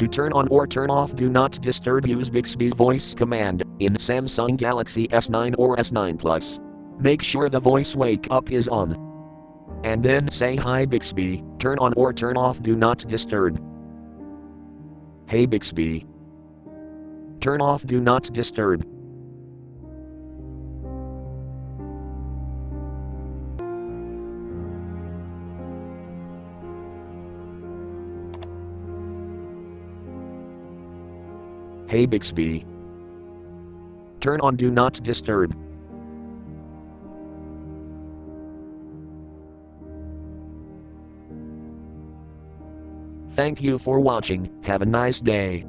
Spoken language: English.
To turn on or turn off Do Not Disturb, use Bixby's voice command in Samsung Galaxy S9 or S9 Plus. Make sure the voice wake up is on. And then say, "Hi Bixby, turn on or turn off Do Not Disturb." Hey Bixby, turn off Do Not Disturb. Hey Bixby, turn on Do Not Disturb. Thank you for watching. Have a nice day.